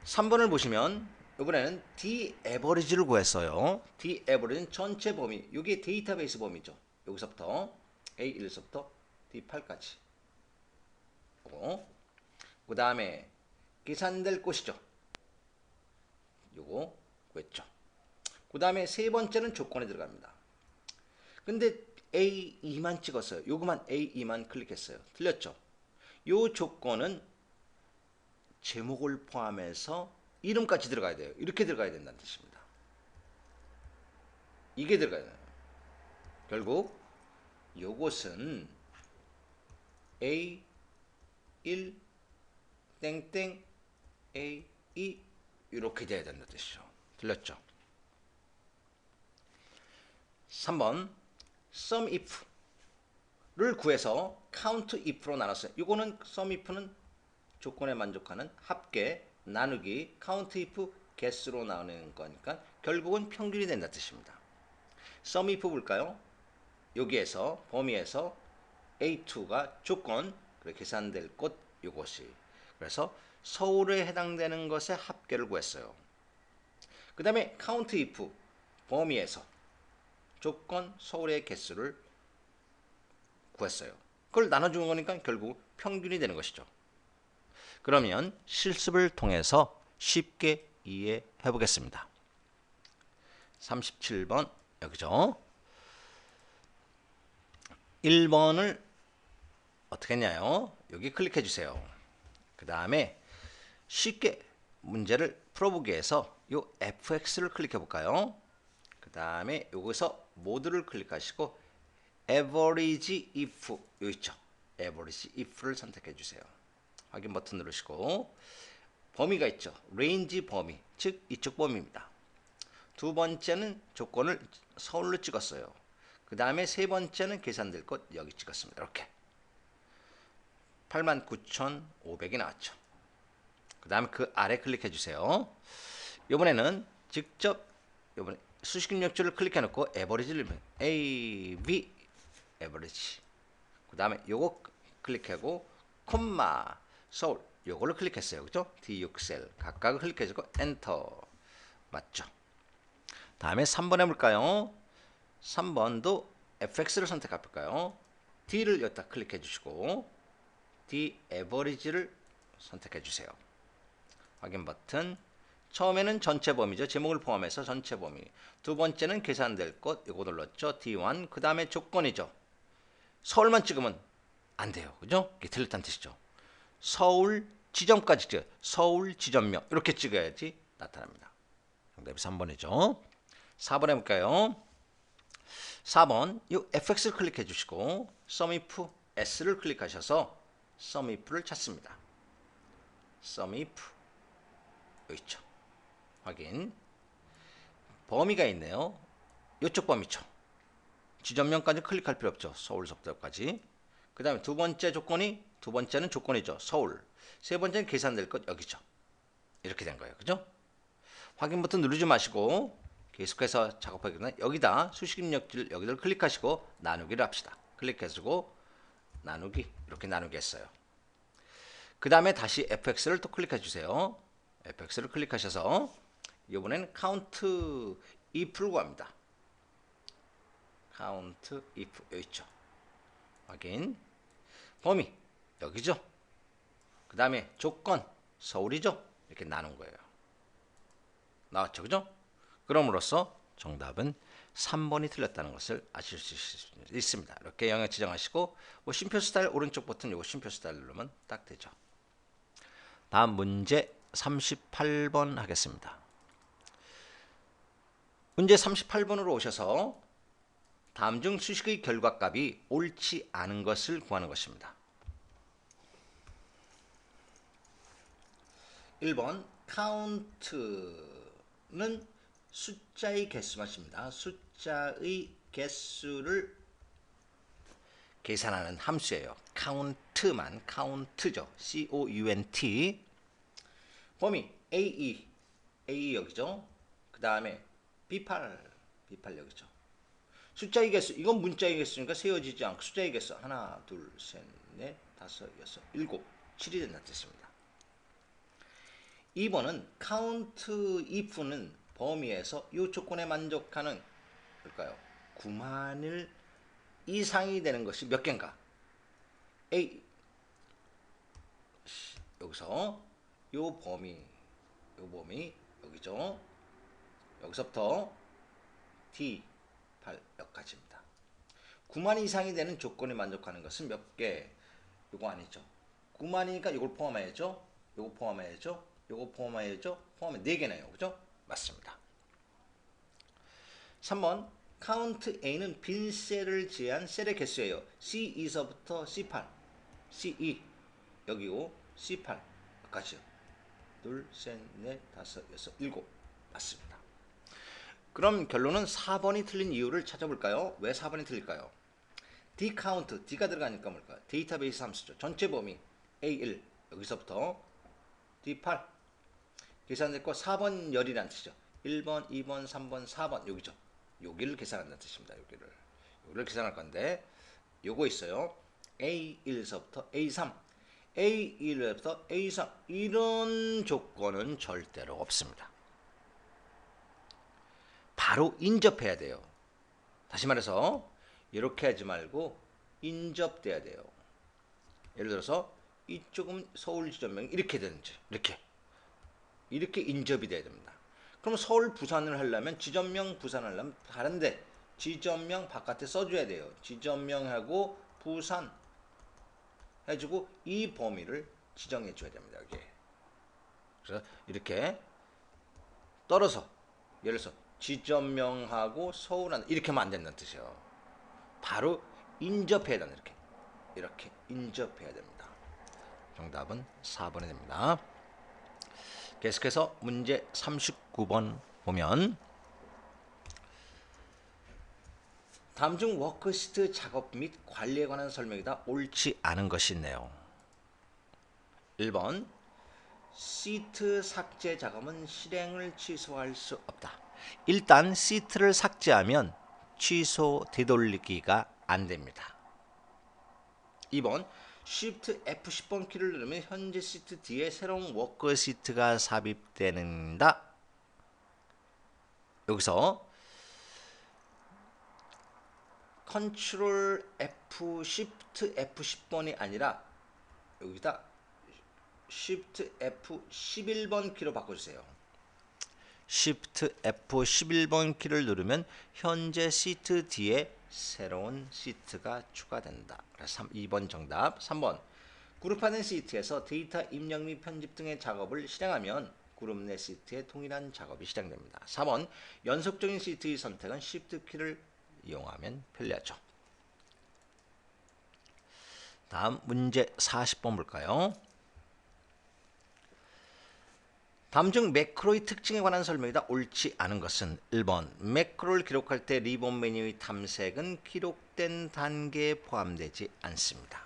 3번을 보시면 이번에는 D-average를 구했어요. D-average는 전체 범위, 이게 데이터베이스 범위죠. 여기서부터 A1서부터 D8까지. 그 다음에 계산될 곳이죠. 요거 구했죠. 그 다음에 세 번째는 조건에 들어갑니다. 근데 A2만 찍었어요. 요거만 A2만 클릭했어요. 틀렸죠? 요 조건은 제목을 포함해서 이름까지 들어가야 돼요. 이렇게 들어가야 된다는 뜻입니다. 이게 들어가야 돼요. 결국 요것은 A1 땡땡 A2 이렇게 돼야 된다는 뜻이죠. 틀렸죠? 3번 sum if를 구해서 count if로 나눴어요. 이거는 sum if는 조건에 만족하는 합계, 나누기, count if 개수로 나누는 거니까 결국은 평균이 된다는 뜻입니다. sum if 볼까요? 여기에서 범위에서 A2가 조건, 그리고 계산될 곳 이것이. 그래서 서울에 해당되는 것의 합계를 구했어요. 그 다음에 count if 범위에서 조건 서울의 개수를 구했어요. 그걸 나눠주는 거니까 결국 평균이 되는 것이죠. 그러면 실습을 통해서 쉽게 이해해 보겠습니다. 37번 여기죠. 1번을 어떻게 했냐요? 여기 클릭해 주세요. 그 다음에 쉽게 문제를 풀어보기 위해서 이 fx를 클릭해 볼까요? 그 다음에 여기서 모드를 클릭하시고 average if 여기 있죠. average if를 선택해 주세요. 확인 버튼 누르시고 범위가 있죠. range 범위, 즉 이쪽 범위입니다. 두 번째는 조건을 서울로 찍었어요. 그 다음에 세 번째는 계산될 것 여기 찍었습니다. 이렇게 89,500이 나왔죠. 그 다음에 그 아래 클릭해 주세요. 이번에는 직접 이번에 수식 입력줄을 클릭해 놓고 에버리지를 A, B, 에버리지. 그 다음에 요거 클릭하고 콤마 서울 요거를 클릭했어요. 그죠? D6셀 각각을 클릭해주고 엔터. 맞죠? 다음에 3번 해볼까요? 3번도 fx를 선택해 볼까요? d를 여기다 클릭해 주시고 d average를 선택해 주세요. 확인 버튼. 처음에는 전체 범위죠. 제목을 포함해서 전체 범위. 두 번째는 계산될 것. 이거 눌렀죠. D1. 그 다음에 조건이죠. 서울만 찍으면 안 돼요. 그죠? 이게 틀렸다는 뜻이죠. 서울 지점까지 찍어요. 서울 지점명. 이렇게 찍어야지 나타납니다. 정답이 3번이죠. 4번 해볼까요? 4번. 이 fx를 클릭해 주시고 sumif s를 클릭하셔서 sumif를 찾습니다. sumif 여기 있죠. 확인. 범위가 있네요. 이쪽 범위죠. 지점명까지 클릭할 필요 없죠. 서울서부터까지. 그 다음에 두 번째는 조건이죠. 서울. 세 번째는 계산될 것 여기죠. 이렇게 된 거예요. 그죠? 확인 버튼 누르지 마시고 계속해서 작업하기는 여기다 수식 입력지를 여기를 클릭하시고 나누기를 합시다. 클릭해주고 나누기 이렇게 나누기 했어요. 그 다음에 다시 fx를 또 클릭해 주세요. fx를 클릭하셔서 이번에는 count if를 구합니다. count if 여기 있죠. 확인. 범위 여기죠. 그 다음에 조건 서울이죠. 이렇게 나눈 거예요. 나왔죠. 그죠? 그럼으로써 정답은 3번이 틀렸다는 것을 아실 수 있습니다. 이렇게 영역 지정하시고 쉼표 스타일 오른쪽 버튼 요거 쉼표 스타일 누르면 딱 되죠. 다음 문제 38번 하겠습니다. 문제 38번으로 오셔서 다음 중 수식의 결과값이 옳지 않은 것을 구하는 것입니다. 1번 count는 숫자의 개수만 씁니다. 숫자의 개수를 계산하는 함수예요. count죠. count. 범위 A2 여기죠. 그 다음에 B8 여기죠. 숫자의 개수 이건 문자의 개수니까 세워지지 않고 숫자의 개수 하나 둘 셋 넷 다섯 여섯 일곱 7이 된다는 뜻입니다. 2번은 count if는 범위에서 이 조건에 만족하는 뭘까요? 9만일 이상이 되는 것이 몇 개인가? A 여기서 요 범위 여기죠. 여기서부터 D8 여기까지입니다. 9만 이상이 되는 조건에 만족하는 것은 몇 개? 요거 아니죠. 9만이니까 이걸 포함해야죠. 요거 포함해야죠. 요거 포함해야죠. 포함해 4개네요. 그죠? 맞습니다. 3번 count A는 빈 셀을 제한 셀의 개수예요. C2서부터 C8 C2 여기고 C8 여기까지요. 둘, 셋, 넷, 다섯, 여섯, 일곱 맞습니다. 그럼 결론은 4번이 틀린 이유를 찾아볼까요? 왜 4번이 틀릴까요? D count, D가 들어가니까 뭘까요? 데이터베이스 함수죠. 전체 범위 A1 여기서부터 D8 계산됐고 4번 열이라는 뜻이죠. 1번, 2번, 3번, 4번 여기죠. 여기를 계산한다는 뜻입니다. 여기를 계산할 건데 요거 있어요. A1서부터 A3 A1부터 A3 이런 조건은 절대로 없습니다. 바로 인접해야 돼요. 다시 말해서 이렇게 하지 말고 인접돼야 돼요. 예를 들어서 이쪽은 서울 지점명이 이렇게 되는지 이렇게 인접이 돼야 됩니다. 그럼 서울 부산을 하려면 지점명 부산을 하려면 다른데 지점명 바깥에 써줘야 돼요. 지점명하고 부산 해주고 이 범위를 지정해 줘야 됩니다. 여기. 그래서 이렇게 떨어서 예를 들어서 지점명하고 서울한 이렇게 하면 안 된다는 뜻이에요. 바로 인접해야 된다. 이렇게 인접해야 됩니다. 정답은 4번이 됩니다. 계속해서 문제 39번 보면 다음 중 워크시트 작업 및 관리에 관한 설명이다 옳지 않은 것이 있네요. 1번 시트 삭제 작업은 실행을 취소할 수 없다. 일단 시트를 삭제하면 취소 되돌리기가 안 됩니다. 2번 Shift F10번 키를 누르면 현재 시트 뒤에 새로운 워크시트가 삽입된다. 여기서 컨트롤 F, Shift F10번이 아니라 여기다 Shift F11번 키로 바꿔주세요. Shift F11번 키를 누르면 현재 시트 뒤에 새로운 시트가 추가된다. 그래서 2번 정답. 3번 그룹화된 시트에서 데이터 입력 및 편집 등의 작업을 실행하면 그룹 내 시트에 동일한 작업이 실행됩니다. 4번 연속적인 시트의 선택은 Shift 키를 이용하면 편리하죠. 다음 문제 40번 볼까요? 다음 중 매크로의 특징에 관한 설명이다. 옳지 않은 것은 1번 매크로를 기록할 때 리본 메뉴의 탐색은 기록된 단계에 포함되지 않습니다.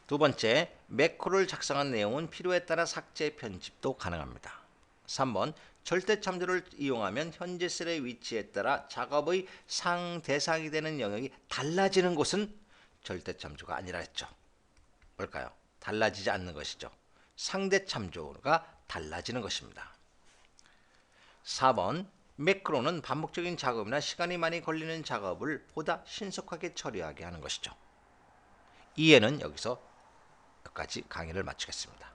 두 번째, 매크로를 작성한 내용은 필요에 따라 삭제, 편집도 가능합니다. 3번 절대 참조를 이용하면 현재 셀의 위치에 따라 작업의 상대상이 되는 영역이 달라지는 곳은 절대 참조가 아니라 했죠. 뭘까요? 달라지지 않는 것이죠. 상대 참조가 달라지는 것입니다. 4번 매크로는 반복적인 작업이나 시간이 많이 걸리는 작업을 보다 신속하게 처리하게 하는 것이죠. 이해는 여기서 여기까지 강의를 마치겠습니다.